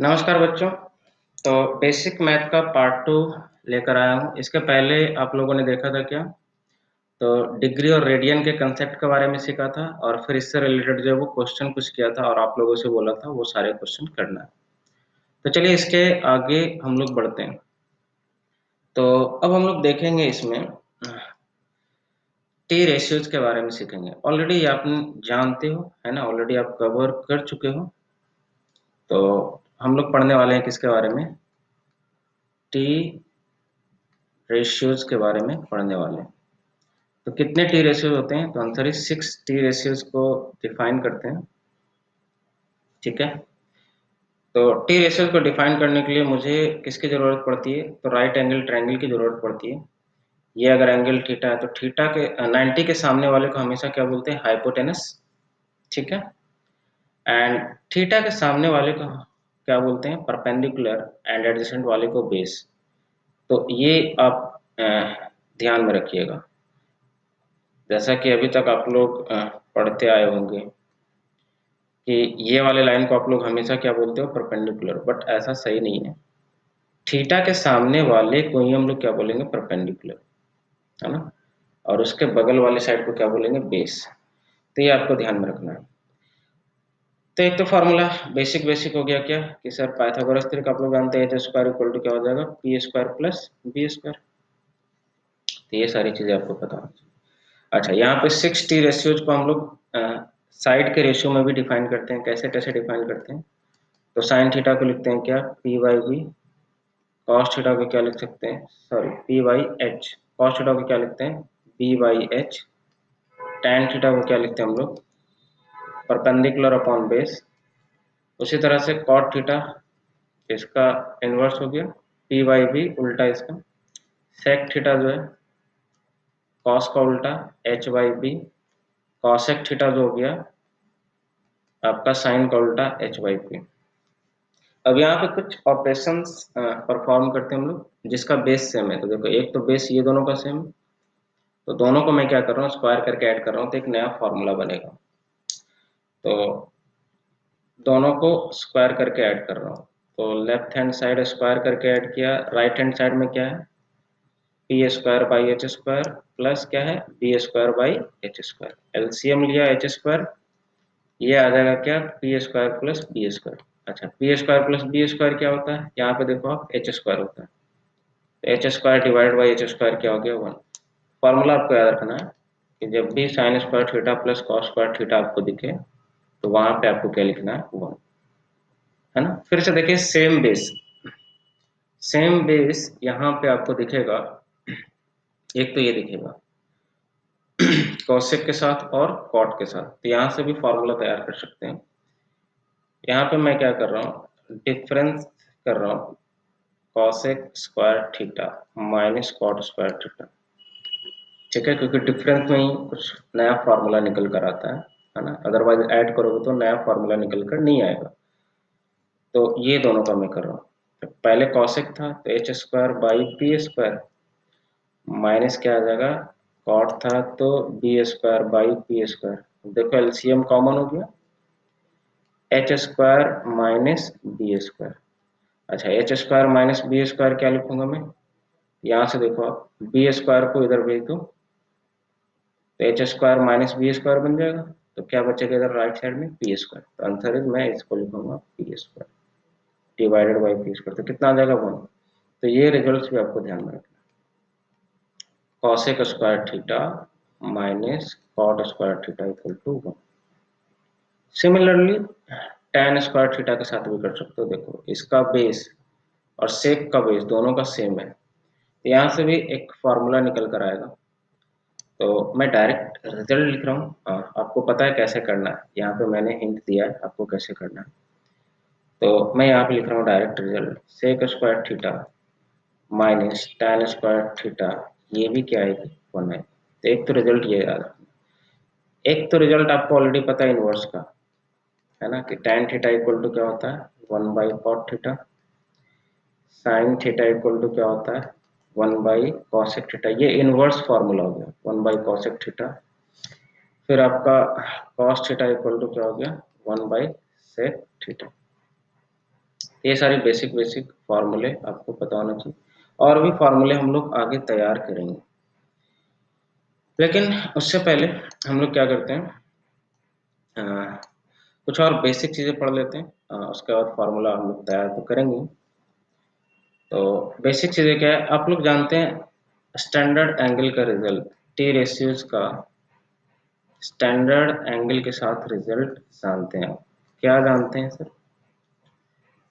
नमस्कार बच्चों। तो बेसिक मैथ का पार्ट 2 लेकर आया हूँ। इसके पहले आप लोगों ने देखा था क्या? तो डिग्री और रेडियन के कंसेप्ट के बारे में सीखा था और फिर इससे रिलेटेड जो है वो क्वेश्चन कुछ किया था और आप लोगों से बोला था वो सारे क्वेश्चन करना है। तो चलिए इसके आगे हम लोग बढ़ते हैं। तो अब हम लोग देखेंगे इसमें टी रेशियोज के बारे में सीखेंगे। ऑलरेडी आप जानते हो, है ना, ऑलरेडी आप कवर कर चुके हो। तो हम लोग पढ़ने वाले हैं किसके बारे में? टी रेशियोज के बारे में पढ़ने वाले हैं। तो कितने टी रेशियोज होते हैं? तो आंसर इज 6 टी रेशियोज को डिफाइन करते हैं। ठीक है, तो टी रेशियोज को डिफाइन करने के लिए मुझे किसकी जरूरत पड़ती है? तो राइट एंगल ट्रायंगल की जरूरत पड़ती है। ये अगर एंगल थीटा है तो थीटा के 90 के सामने वाले को हमेशा क्या बोलते हैं? हाइपोटेनस। ठीक है, एंड थीटा के सामने वाले को क्या बोलते हैं? परपेंडिकुलर, एंड एडजेसेंट वाले को बेस। तो ये आप ध्यान में रखिएगा। जैसा कि अभी तक आप लोग पढ़ते आए होंगे कि ये वाले लाइन को आप लोग हमेशा क्या बोलते हो? परपेंडिकुलर। बट ऐसा सही नहीं है। थीटा के सामने वाले को ही हम लोग क्या बोलेंगे? परपेंडिकुलर, है ना। और उसके बगल वाले साइड को क्या बोलेंगे? बेस। तो ये आपको ध्यान में रखना है। तो एक तो फॉर्मूला बेसिक बेसिक हो गया क्या कि सर पाइथागोरस थ्योरम आप लोग जानते हैं, एच स्क्वायर इक्वल टू क्या हो जाएगा? P square plus B square. तो ये सारी चीजें आपको पता होनी चाहिए। अच्छा, यहाँ पे 6 टी रेशियोज को हम लोग साइड के रेशियो में भी डिफाइन करते हैं। कैसे कैसे डिफाइन करते हैं? तो साइन थीटा को लिखते हैं क्या? P by B. Cos theta को क्या लिख सकते हैं? Sorry, P by H. Cos theta को क्या लिखते हैं? B by H. Tan theta को क्या लिखते हैं हम लोग? Perpendicular upon base. उसी तरह से कॉट थीटा, इसका इनवर्स हो गया पी बाई बी, उल्टा इसका। सेक थीटा जो है कॉस का उल्टा H by B. Cosec theta जो हो गया आपका साइन का उल्टा एच बाई पी। अब यहाँ पे कुछ ऑपरेशंस परफॉर्म करते हैं हम लोग जिसका बेस सेम है। तो देखो, एक तो बेस ये दोनों का सेम, तो दोनों को मैं क्या कर रहा हूँ? स्क्वायर करके ऐड कर रहा हूँ, तो एक नया फॉर्मूला बनेगा। तो दोनों को स्क्वायर करके ऐड कर रहा हूँ। तो लेफ्ट हैंड साइड स्क्वायर करके ऐड किया, राइट हैंड साइड में क्या है? P square by H square plus क्या है? B square by H square. LCM लिया एच स्क्वायर, ये आ जाएगा क्या? P square plus B square. अच्छा, P square plus B square क्या होता है? यहाँ पे देखो आप, एच स्क्वायर होता है। तो H square divide by H square क्या हो गया? 1। फॉर्मूला आपको याद रखना है कि जब भी sine square theta plus cos square theta आपको दिखे तो वहां पे आपको क्या लिखना है? 1, है ना। फिर से देखिए, सेम बेस, सेम बेस यहाँ पे आपको दिखेगा। एक तो ये दिखेगा कॉसेक के साथ और कॉट के साथ, तो यहाँ से भी फॉर्मूला तैयार कर सकते हैं। यहाँ पे मैं क्या कर रहा हूँ? डिफरेंस कर रहा हूँ cosec square theta minus cot square theta. ठीक है, क्योंकि डिफरेंस में ही कुछ नया फॉर्मूला निकल कर आता है ना। अदरवाइज ऐड करोगे तो नया फॉर्मूला निकल कर नहीं आएगा। तो ये दोनों का मैं कर रहा हूँ। तो पहले कॉसेक था तो H square by P square minus क्या आ जाएगा? कॉट था तो B square by P square. देखो एलसीएम कॉमन हो गया, H square minus B square. अच्छा, H square minus B square क्या लिखूंगा मैं? यहाँ से देखो आप, बी स्क्वायर को इधर भेज दो तो H square minus B square बन जाएगा। तो क्या बचेगा इधर राइट साइड में? P square. तो आंसर इज, मैं इसको लिखूंगा P square divided by P square. तो कितना आ जाएगा? 1। तो ये रिजल्ट भी आपको ध्यान में रखना। Cosec square theta minus cot square theta equal to 1। Similarly tan square theta के साथ भी कर सकते हो। देखो, इसका बेस और सेक का बेस दोनों का सेम है, तो यहाँ से भी एक फॉर्मूला निकल कर आएगा। तो मैं डायरेक्ट रिजल्ट लिख रहा हूँ, आपको पता है कैसे करना है। यहाँ पे मैंने हिंट दिया है आपको कैसे करना है। तो मैं यहाँ पे लिख रहा हूँ direct result, sec square theta minus tan square theta, ये भी क्या है? 1 है। तो एक तो रिजल्ट ये याद रखना। एक तो रिजल्ट आपको ऑलरेडी पता है इनवर्स का, है ना, कि tan थीटा इक्वल टू क्या होता है? 1 by cot theta. Sine theta equal to क्या होता है? 1 बाई कॉसेक थीटा। ये इनवर्स फॉर्मूला हो गया, 1 बाई कॉसेक थीटा। फिर आपका कॉस थीटा इक्वल टू क्या हो गया? 1 बाई सेक थीटा। ये सारे बेसिक बेसिक फार्मूले आपको पता होना चाहिए, और भी फार्मूले हम लोग आगे तैयार करेंगे। लेकिन उससे पहले हम लोग क्या करते हैं, कुछ और बेसिक चीज़ें पढ़ लेते हैं, उसके बाद फार्मूला हम लोग तैयार तो करेंगे। तो बेसिक चीज़ें क्या है, आप लोग जानते हैं स्टैंडर्ड एंगल का रिजल्ट, टी रेशियोज का स्टैंडर्ड एंगल के साथ रिजल्ट जानते हैं। क्या जानते हैं सर?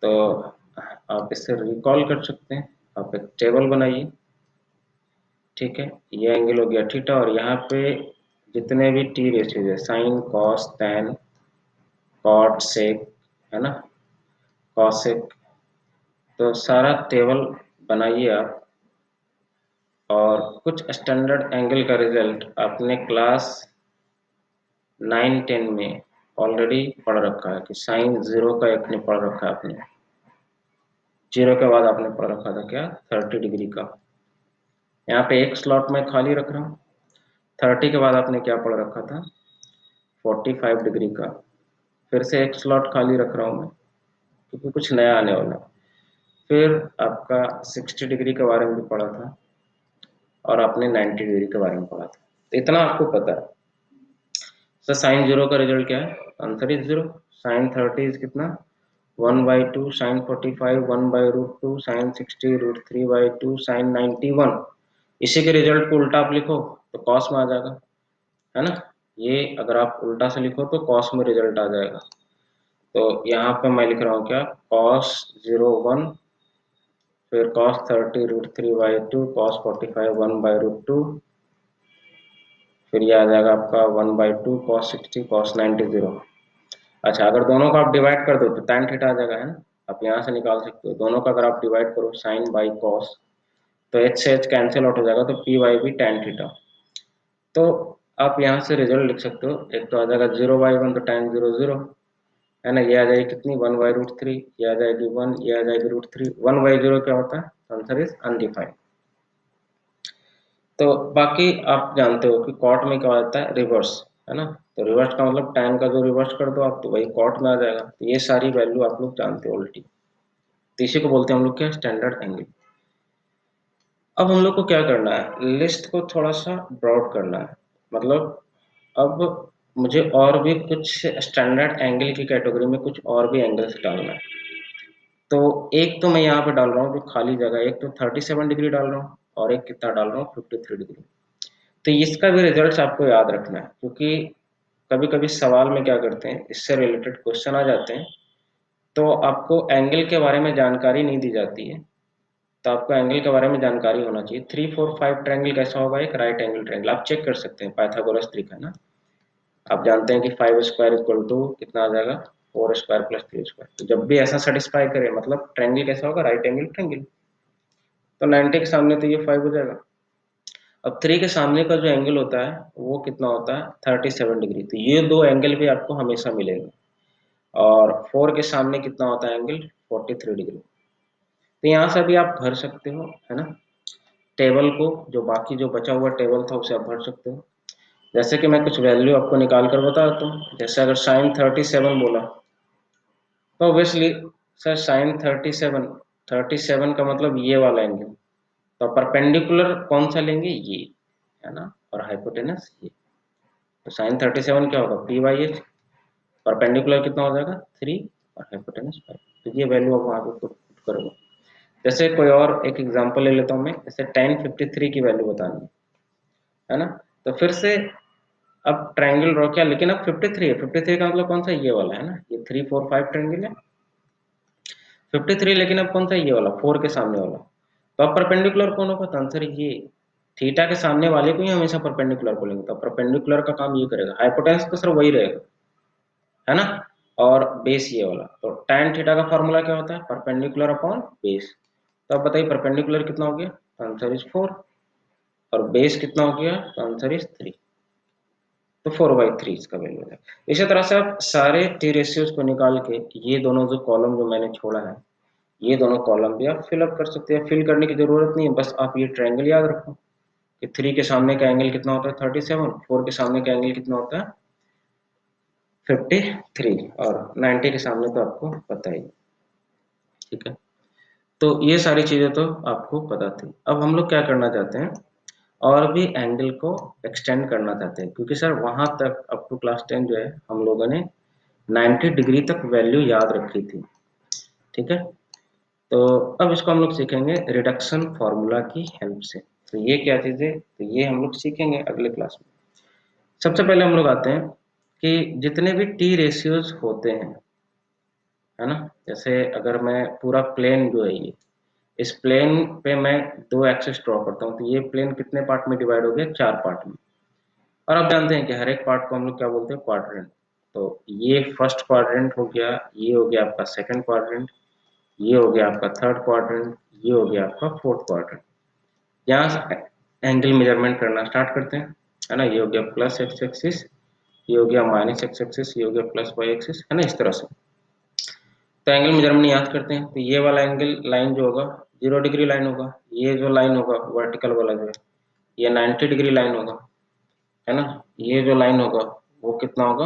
तो आप इससे रिकॉल कर सकते हैं। आप एक टेबल बनाइए, ठीक है, ये एंगल हो गया थीटा, और यहाँ पे जितने भी टी रेशियोज है, साइन, कॉस, टैन, कॉट, सेक, है ना, कॉसेक, तो सारा टेबल बनाइए आप। और कुछ स्टैंडर्ड एंगल का रिजल्ट आपने क्लास 9-10 में ऑलरेडी पढ़ रखा है कि साइन जीरो का एक ने पढ़ रखा है आपने, जीरो के बाद आपने पढ़ रखा था क्या, 30 डिग्री का। यहाँ पे एक स्लॉट में खाली रख रहा हूँ। 30 के बाद आपने क्या पढ़ रखा था, 45 डिग्री का। फिर से एक स्लॉट खाली रख रहा हूँ मैं, क्योंकि कुछ नया आने वाला है। फिर आपका 60 डिग्री के बारे में भी पढ़ा था, और आपने 90 डिग्री के बारे में पढ़ा था। तो इतना आपको पता है। सर साइन जीरो का रिजल्ट क्या है, answer is zero. Sine 30 is कितना, 1/2, साइन 45 1/√2, साइन 60 √3/2, साइन 91। इसी के रिजल्ट को उल्टा आप लिखो तो कॉस में आ जाएगा, है ना। ये अगर आप उल्टा से लिखो तो कॉस में रिजल्ट आ जाएगा। तो यहाँ पे मैं लिख रहा हूँ क्या, कॉस 01, फिर कॉस 30 √3/2, कॉस 45 1/√2, फिर ये आ जाएगा आपका 1/2, कॉस 60, कॉस 90 0। अच्छा, अगर दोनों को आप डिवाइड कर दो तो tan थीटा आ जाएगा, है ना। आप यहाँ से निकाल सकते हो, दोनों का अगर आप डिवाइड करो साइन बाई कॉस, तो एच से एच कैंसिल आउट हो जाएगा, तो पी वाई भी tan थीटा। तो आप यहाँ से रिजल्ट लिख सकते हो, एक तो आ जाएगा 0/1, तो tan 0 0, है ना। ये आ जाएगी कितनी, 1/√3, ये आ जाएगी 1, ये आ जाएगी √3। 1/0 क्या होता है, आंसर इज अनडिफाइंड। तो बाकी आप जानते हो कि कॉट में क्या होता है, रिवर्स, है ना। तो रिवर्स का मतलब tan का जो रिवर्स कर दो आप, तो वही कॉट में आ जाएगा। तो ये सारी वैल्यू आप लोग जानते हो उल्टी। तो इसी को बोलते हैं हम लोग क्या, स्टैंडर्ड एंगल। अब हम लोग को क्या करना है, लिस्ट को थोड़ा सा ब्रॉड करना है। मतलब अब मुझे और भी कुछ स्टैंडर्ड एंगल की कैटेगरी में कुछ और भी एंगल्स डालना है। तो एक तो मैं यहाँ पे डाल रहा हूँ जो खाली जगह, एक तो 37 डिग्री डाल रहा हूँ, और एक कितना डाल रहा हूँ, 53 डिग्री। तो इसका भी रिजल्ट आपको याद रखना है, क्योंकि कभी कभी सवाल में क्या करते हैं, इससे रिलेटेड क्वेश्चन आ जाते हैं, तो आपको एंगल के बारे में जानकारी नहीं दी जाती है। तो आपको एंगल के बारे में जानकारी होना चाहिए। 3-4-5 ट्रायंगल कैसा होगा, एक राइट एंगल ट्रायंगल आप चेक कर सकते हैं, पाइथागोरस तरीका ना। आप जानते हैं कि 5² इक्वल टू कितना आ जाएगा, 4² + 3²। तो जब भी ऐसा सेटिस्फाई करे, मतलब ट्रायंगल कैसा होगा, राइट एंगल ट्रायंगल। तो 90 के सामने तो ये 5 हो जाएगा। अब 3 के सामने का जो एंगल होता है वो कितना होता है, 37 डिग्री। तो ये दो एंगल भी आपको हमेशा मिलेंगे। और 4 के सामने कितना होता है एंगल, 43 डिग्री। तो यहाँ से भी आप भर सकते हो, है ना, टेबल को, जो बाकी जो बचा हुआ टेबल था उसे आप भर सकते हो। जैसे कि मैं कुछ वैल्यू आपको निकाल कर बता देता हूँ। जैसे अगर साइन 37 बोला, तो ऑब्वियसली सर साइन 37 का मतलब ये वाला एंगल। तो परपेंडिकुलर कौन सा लेंगे, ये, है ना, और हाइपोटेनस ये। तो साइन 37 क्या होगा, py/h। परपेंडिकुलर कितना हो जाएगा, 3, और हाइपोटेनस 5। तो ये वैल्यू आप वहाँ पे पुट करोगे। जैसे कोई और एक एग्जांपल ले लेता हूँ मैं, जैसे tan 53 की वैल्यू बतानी है ना। तो फिर से अब ट्रायंगल ड्रॉ किया, लेकिन अब 53 है। 53 का मतलब कौन सा, ये वाला, है ना। ये 3-4-5 ट्रायंगल है, 53, लेकिन अब कौन सा, ये वाला 4 के सामने वाला। तो अब परपेंडिकुलर कौन होगा, तो आंसर ये, थीटा के सामने वाले को ही हमेशा परपेंडिकुलर बोलेंगे। तो परपेंडिकुलर का काम ये करेगा। हाइपोटेनस तो सर वही रहेगा, है ना, और बेस ये वाला। तो tan थीटा का फॉर्मूला क्या होता है, परपेंडिकुलर अपॉन बेस। तो अब बताइए परपेंडिकुलर कितना हो गया, तो आंसर इज 4, और बेस कितना हो गया, तो आंसर इज 3। तो 4/3 इसका वैल्यू है। इसी तरह से आप सारे टी रेशियोज को निकाल के, ये दोनों जो कॉलम जो मैंने छोड़ा है, ये दोनों कॉलम भी आप फिल अप कर सकते हैं। फिल करने की जरूरत नहीं है, बस आप ये ट्रायंगल याद रखो कि 3 के सामने का एंगल कितना होता है, 37, 4 के सामने का एंगल कितना होता है, 53, और 90 के सामने तो आपको पता ही। ठीक है, तो ये सारी चीजें तो आपको पता थी। अब हम लोग क्या करना चाहते हैं, और भी एंगल को एक्सटेंड करना चाहते हैं, क्योंकि सर वहां तक अप टू क्लास 10 जो है हम लोगों ने 90 डिग्री तक वैल्यू याद रखी थी। ठीक है, तो अब इसको हम लोग सीखेंगे रिडक्शन फॉर्मूला की हेल्प से। तो ये क्या चीज़ है, तो ये हम लोग सीखेंगे अगले क्लास में। सबसे पहले हम लोग आते हैं कि जितने भी टी रेशियोज होते हैं, है ना, जैसे अगर मैं पूरा प्लेन जो है ये, इस प्लेन पे मैं दो एक्सिस ड्रॉ करता हूँ, तो ये प्लेन कितने पार्ट में डिवाइड हो गया, 4 पार्ट में। और आप जानते हैं कि हर एक पार्ट को हम लोग क्या बोलते हैं, क्वाड्रेंट। तो ये फर्स्ट क्वाड्रेंट हो गया, ये हो गया आपका सेकंड क्वाड्रेंट, ये हो गया आपका थर्ड क्वाड्रेंट, ये हो गया आपका फोर्थ क्वाड्रेंट। यहाँ से एंगल मेजरमेंट करना स्टार्ट करते हैं, है ना। ये हो गया प्लस एक्स एक्सिस, ये हो गया माइनस एक्स एक्सिस, ये हो गया प्लस वाई एक्सिस, है ना, इस तरह से। तो एंगल मेजरमेंट याद करते हैं, तो ये वाला एंगल लाइन जो होगा 0 डिग्री लाइन होगा, ये जो लाइन होगा वर्टिकल वाला जो है ये 90 डिग्री लाइन होगा, है ना। ये जो लाइन होगा वो कितना होगा,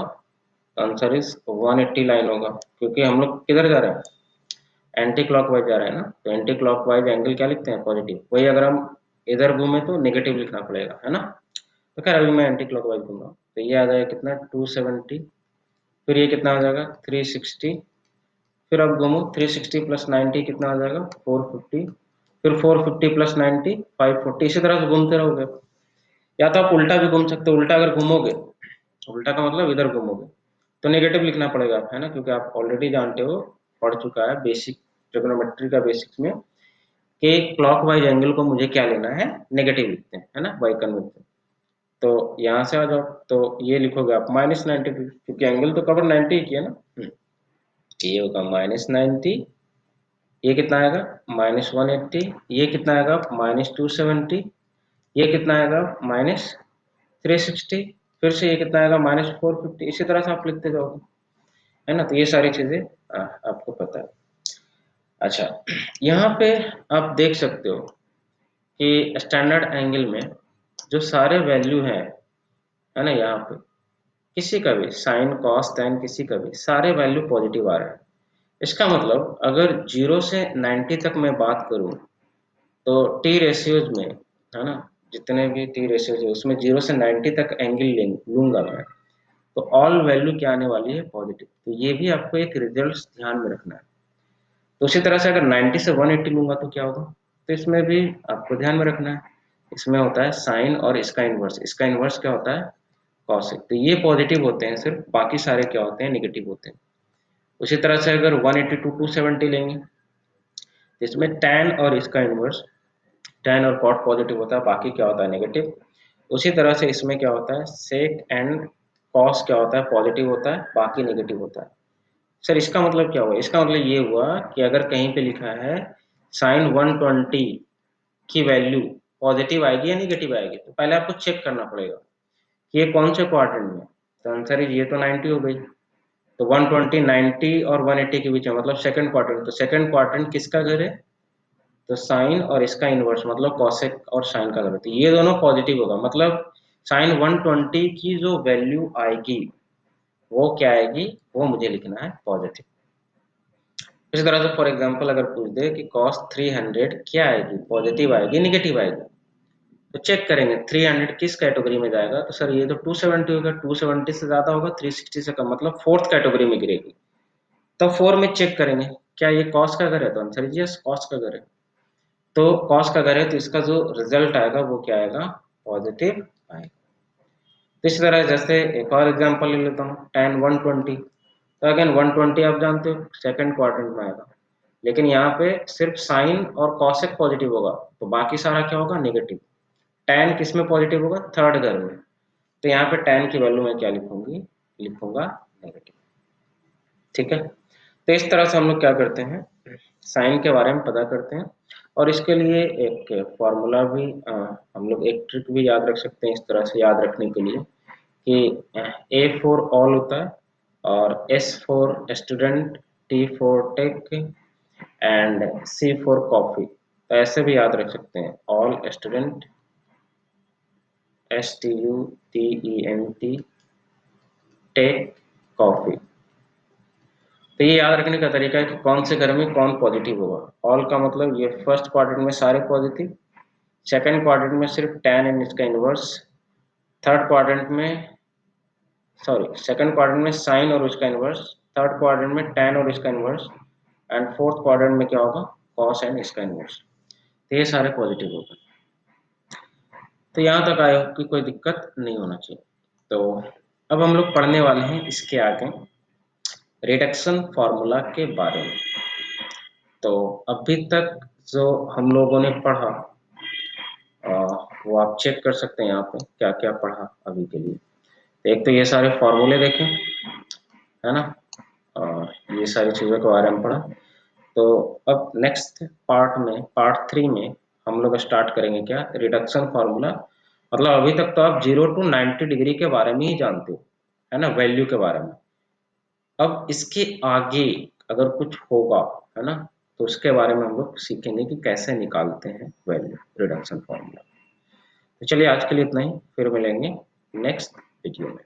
आंसर इज 180 लाइन होगा, क्योंकि हम लोग किधर जा रहे हैं, एंटी क्लॉकवाइज जा रहे हैं ना। तो एंटी क्लॉकवाइज एंगल क्या लिखते हैं, पॉजिटिव। वही अगर हम इधर घूमे तो नेगेटिव लिखना पड़ेगा, है ना। तो खैर अभी मैं एंटी क्लॉकवाइज घूम, तो ये आ जाएगा कितना 270, फिर ये कितना आ जाएगा 360, फिर अब घूमो 360 प्लस 90 कितना आ जाएगा 450, फिर 450 प्लस 90 540, इसी तरह से घूमते रहोगे। या तो आप उल्टा भी घूम सकते हो, उल्टा अगर घूमोगे, उल्टा का मतलब इधर घूमोगे तो नेगेटिव लिखना पड़ेगा, है ना, क्योंकि आप ऑलरेडी जानते हो, पढ़ चुका है बेसिक ट्रिग्नोमेट्री का बेसिक्स में, कि क्लॉकवाइज एंगल को मुझे क्या लेना है, नेगेटिव लिखते हैं, है ना, बाई कन्वेंशन। तो यहाँ से आ जाओ, तो ये लिखोगे आप -90, क्योंकि एंगल तो कवर 90 ही किया ना। ये होगा -90, ये कितना आएगा -180, ये कितना आएगा -270, ये कितना आएगा -360, फिर से ये कितना आएगा -450, इसी तरह से आप लिखते जाओगे, है ना। तो ये सारी चीजें आपको पता है। अच्छा, यहाँ पे आप देख सकते हो कि स्टैंडर्ड एंगल में जो सारे वैल्यू हैं, है ना, यहाँ पे किसी का भी साइन कॉस टेन किसी का भी सारे वैल्यू पॉजिटिव आ रहे हैं। इसका मतलब अगर 0 से 90 तक मैं बात करूं, तो टी रेशियोज में, है ना, जितने भी टी रेशियोज है उसमें 0 से 90 तक एंगल लूंगा मैं, तो ऑल वैल्यू क्या आने वाली है, पॉजिटिव। तो ये भी आपको एक रिजल्ट ध्यान में रखना है। तो उसी तरह से अगर 90 से 180 लूंगा तो क्या होगा, तो इसमें भी आपको ध्यान में रखना है, इसमें होता है साइन और इसका इन्वर्स। इसका इन्वर्स क्या होता है, कॉसेक। तो ये पॉजिटिव होते हैं सिर्फ, बाकी सारे क्या होते हैं, नेगेटिव होते हैं। उसी तरह से अगर 180 टू 270 लेंगे, तो इसमें tan और इसका इन्वर्स, tan और cot पॉजिटिव होता है, बाकी क्या होता है, नेगेटिव। उसी तरह से इसमें क्या होता है, sec एंड cos क्या होता है, पॉजिटिव होता है, बाकी नेगेटिव होता है। सर इसका मतलब क्या हुआ, इसका मतलब ये हुआ कि अगर कहीं पे लिखा है साइन 120 की वैल्यू पॉजिटिव आएगी या नेगेटिव आएगी, तो पहले आपको चेक करना पड़ेगा कि ये कौन से क्वाड्रेंट में। तो आंसर है ये तो 90 हो गई, तो 120 90 और 180 के बीच में, मतलब सेकंड क्वाड्रेंट। तो सेकंड क्वाड्रेंट किसका घर है, तो साइन और इसका इनवर्स मतलब कॉसेक और साइन का घर है, तो ये दोनों पॉजिटिव होगा। मतलब साइन 120 की जो वैल्यू आएगी वो क्या आएगी, वो मुझे लिखना है पॉजिटिव। इसी तरह से फॉर एग्जांपल अगर पूछ दे कि cos 300 क्या आएगी, पॉजिटिव आएगी नेगेटिव आएगी, तो चेक करेंगे 300 किस कैटेगरी में जाएगा, तो सर ये तो 270 होगा, 270 से ज्यादा होगा, 360 से कम, मतलब फोर्थ कैटेगरी में गिरेगी। तो 4 में चेक करेंगे क्या ये कॉस का घर है, तो आंसर यस कॉस का घर है। तो कॉस का घर है, तो इसका जो रिजल्ट आएगा वो क्या आएगा, पॉजिटिव आएगा। तो इस तरह जैसे एक और एग्जांपल ले लेता हूँ, tan 120। तो अगेन 120 आप जानते हो सेकंड क्वाड्रेंट में आएगा, लेकिन यहाँ पे सिर्फ साइन और कॉसेक पॉजिटिव होगा, तो बाकी सारा क्या होगा, नेगेटिव। tan किस में पॉजिटिव होगा, थर्ड घर में। तो यहाँ पे tan की वैल्यू मैं क्या लिखूंगी, लिखूंगा नेगेटिव। ठीक है, तो इस तरह से हम लोग क्या करते हैं, साइन के बारे में पता करते हैं। और इसके लिए एक फॉर्मूला भी हम लोग एक ट्रिक भी याद रख सकते हैं, इस तरह से याद रखने के लिए कि A फॉर ऑल होता है, और S for student, T for tech, and C for coffee. तो ऐसे भी याद रख सकते हैं, all student, STUDENT, tech, coffee. तो ये याद रखने का तरीका है कि कौन से घर में कौन पॉजिटिव होगा। ऑल का मतलब ये फर्स्ट क्वाड्रेंट में सारे पॉजिटिव, सेकंड क्वाड्रेंट में सिर्फ tan एंड इसका इनवर्स, थर्ड क्वाड्रेंट में सेकंड क्वाड्रेंट में साइन और उसका इनवर्स, थर्ड क्वाड्रेंट में tan और इसका इनवर्स, एंड फोर्थ क्वाड्रेंट में क्या होगा, cos एंड इसका इनवर्स। तो ये सारे पॉजिटिव होगा। तो यहाँ तक आए हो कि कोई दिक्कत नहीं होना चाहिए। तो अब हम लोग पढ़ने वाले हैं इसके आगे रिडक्शन फॉर्मूला के बारे में। तो अभी तक जो हम लोगों ने पढ़ा वो आप चेक कर सकते हैं यहाँ पे क्या क्या पढ़ा अभी के लिए। एक तो ये सारे फॉर्मूले देखें, है ना, और ये सारी चीज़ों के बारे में पढ़ा। तो अब नेक्स्ट पार्ट में, पार्ट 3 में हम लोग स्टार्ट करेंगे क्या, रिडक्शन फॉर्मूला। मतलब अभी तक तो आप 0 to 90 डिग्री के बारे में ही जानते हो, है ना, वैल्यू के बारे में। अब इसके आगे अगर कुछ होगा, है ना, तो उसके बारे में हम लोग सीखेंगे कि कैसे निकालते हैं वैल्यू रिडक्शन फॉर्मूला। तो चलिए आज के लिए इतना ही, फिर मिलेंगे नेक्स्ट वीडियो में।